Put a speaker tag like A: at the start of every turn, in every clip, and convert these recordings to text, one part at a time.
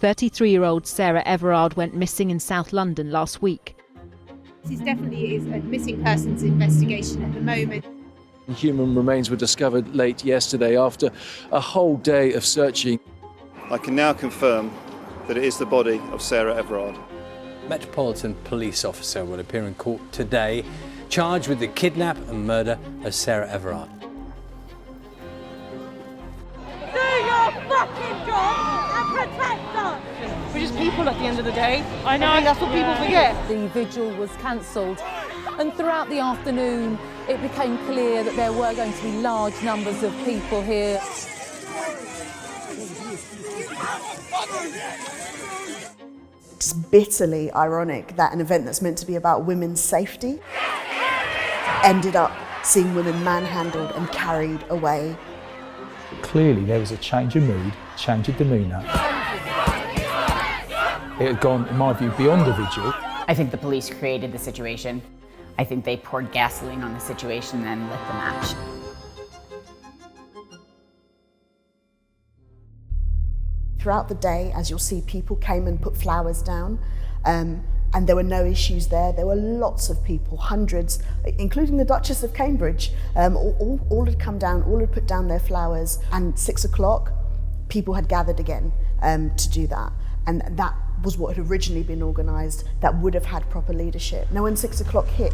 A: 33-year-old Sarah Everard went missing in South London last week.
B: This definitely is a missing persons investigation at the moment.
C: Human remains were discovered late yesterday after a whole day of searching.
D: I can now confirm that it is the body of Sarah Everard.
E: Metropolitan Police officer will appear in court today, charged with the kidnap and murder of Sarah Everard.
F: Do your fucking job and protect us! We're just people at the end of the day. I think that's what people forget.
G: The vigil was cancelled, and throughout the afternoon it became clear that there were going to be large numbers of people here.
H: It's bitterly ironic that an event that's meant to be about women's safety ended up seeing women manhandled and carried away.
I: Clearly there was a change of mood, change of demeanour. It had gone, in my view, beyond the vigil.
J: I think the police created the situation. I think they poured gasoline on the situation and lit the match.
H: Throughout the day, as you'll see, people came and put flowers down, and there were no issues there. There were lots of people, hundreds, including the Duchess of Cambridge, all had come down, all had put down their flowers, and 6 o'clock, people had gathered again to do that. And that was what had originally been organised, that would have had proper leadership. Now when 6 o'clock hit,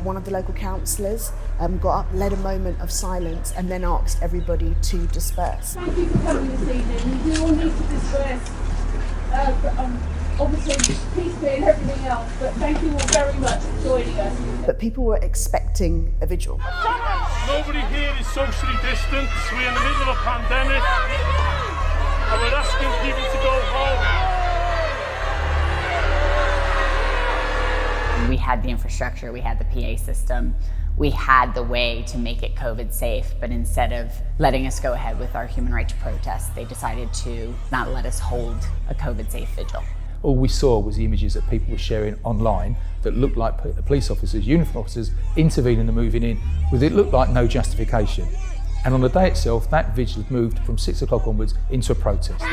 H: one of the local councillors got up, led a moment of silence, and then asked everybody to disperse.
F: Thank you for coming this evening. We do all need to disperse, obviously peacefully and everything else, but thank you all very much for joining us.
H: But people were expecting a vigil.
K: Nobody here is socially distanced. We're in the middle of a pandemic, and we're asking people to go home.
J: We had the infrastructure, we had the PA system, we had the way to make it COVID safe, but instead of letting us go ahead with our human rights protest, they decided to not let us hold a COVID safe vigil.
I: All we saw was the images that people were sharing online that looked like police officers, uniform officers, intervening and moving in, with it looked like no justification. And on the day itself, that vigil had moved from 6 o'clock onwards into a protest.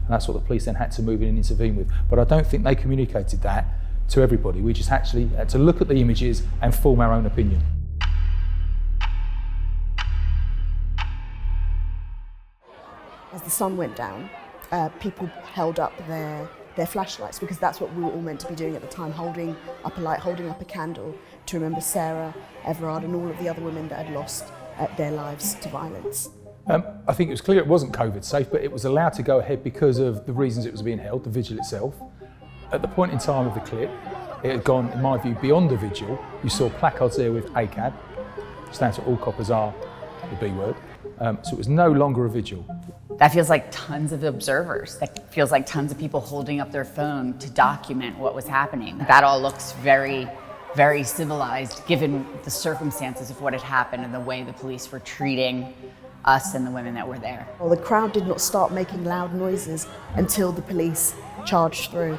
I: And that's what the police then had to move in and intervene with. But I don't think they communicated that to everybody. We just actually had to look at the images and form our own opinion.
H: As the sun went down, people held up their flashlights, because that's what we were all meant to be doing at the time, holding up a light, holding up a candle to remember Sarah Everard and all of the other women that had lost their lives to violence.
I: I think it was clear it wasn't COVID safe, but it was allowed to go ahead because of the reasons it was being held, the vigil itself. At the point in time of the clip, it had gone, in my view, beyond the vigil. You saw placards there with ACAB, stands for All Coppers Are the B word. So it was no longer a vigil.
J: That feels like tons of observers. That feels like tons of people holding up their phone to document what was happening. That all looks very, very civilized, given the circumstances of what had happened and the way the police were treating us and the women that were there.
H: Well, the crowd did not start making loud noises until the police charged through.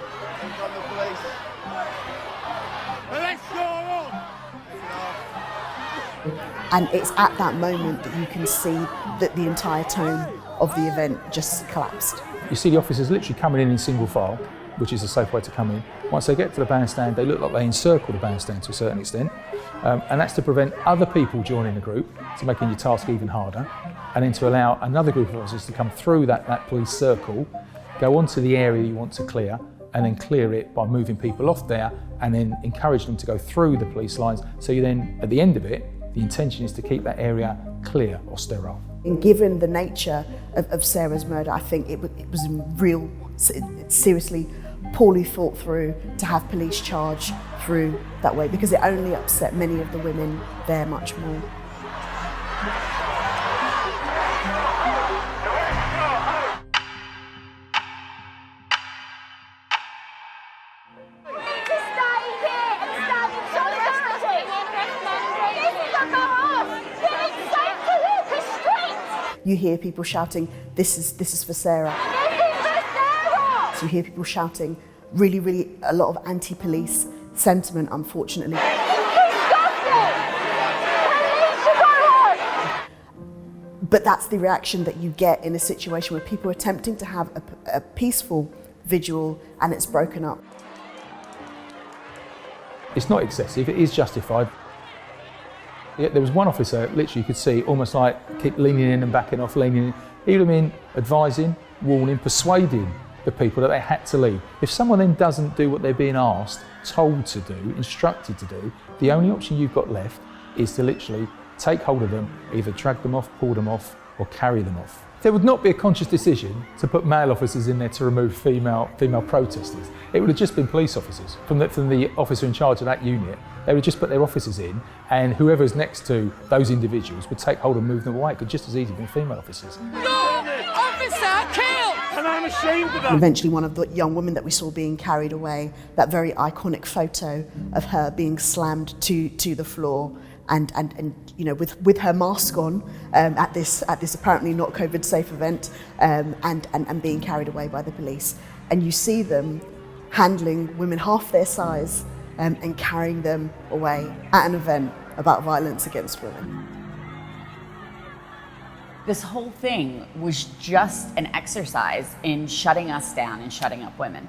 H: And it's at that moment that you can see that the entire tone of the event just collapsed.
I: You see the officers literally coming in single file, which is a safe way to come in. Once they get to the bandstand, they look like they encircle the bandstand to a certain extent. And that's to prevent other people joining the group, to making your task even harder, and then to allow another group of officers to come through that police circle, go onto the area you want to clear, and then clear it by moving people off there, and then encourage them to go through the police lines. So you then, at the end of it, the intention is to keep that area clear or sterile.
H: And given the nature of Sarah's murder, I think it was real, seriously poorly thought through to have police charge through that way, because it only upset many of the women there much more. You hear people shouting, this is for Sarah. So you hear people shouting really a lot of anti-police sentiment, unfortunately. But that's the reaction that you get in a situation where people are attempting to have a peaceful vigil and it's broken up.
I: It's not excessive, it is justified. Yeah, there was one officer, literally you could see, almost like keep leaning in and backing off, leaning in. He would have been advising, warning, persuading the people that they had to leave. If someone then doesn't do what they're being asked, told to do, instructed to do, the only option you've got left is to literally take hold of them, either drag them off, pull them off, or carry them off. There would not be a conscious decision to put male officers in there to remove female protesters. It would have just been police officers. From the officer in charge of that unit, they would just put their officers in, and whoever's next to those individuals would take hold and move them away. It could just as easily have been female officers.
F: Officer, kill!
K: And I'm ashamed of that.
H: And eventually one of the young women that we saw being carried away, that very iconic photo of her being slammed to the floor, and you know, with her mask on at this apparently not COVID safe event, and being carried away by the police. And you see them handling women half their size and carrying them away at an event about violence against women.
J: This whole thing was just an exercise in shutting us down and shutting up women.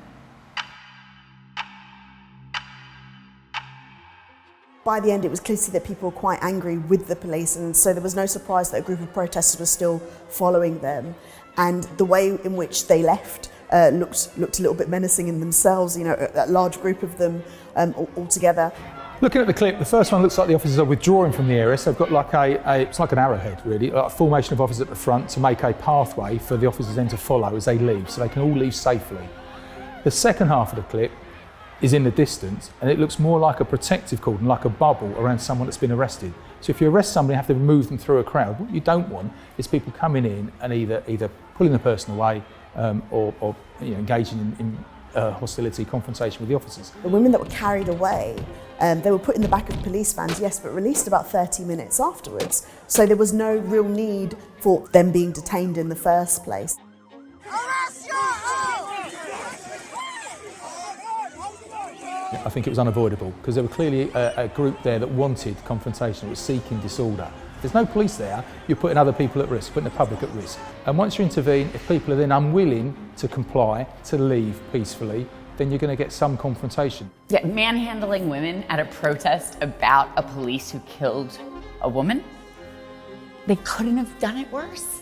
H: By the end, it was clear to see that people were quite angry with the police, and so there was no surprise that a group of protesters was still following them. And the way in which they left looked a little bit menacing in themselves, you know, a large group of them all together.
I: Looking at the clip, the first one looks like the officers are withdrawing from the area, so they've got like it's like an arrowhead really, like a formation of officers at the front to make a pathway for the officers then to follow as they leave, so they can all leave safely. The second half of the clip is in the distance, and it looks more like a protective cordon, like a bubble around someone that's been arrested. So if you arrest somebody, you have to move them through a crowd. What you don't want is people coming in and either pulling the person away or you know, engaging in hostility, confrontation with the officers.
H: The women that were carried away, they were put in the back of police vans, yes, but released about 30 minutes afterwards. So there was no real need for them being detained in the first place.
I: I think it was unavoidable because there were clearly a group there that wanted confrontation, that was seeking disorder. If there's no police there, you're putting other people at risk, putting the public at risk. And once you intervene, if people are then unwilling to comply, to leave peacefully, then you're going to get some confrontation.
J: Yeah, manhandling women at a protest about a police who killed a woman, they couldn't have done it worse.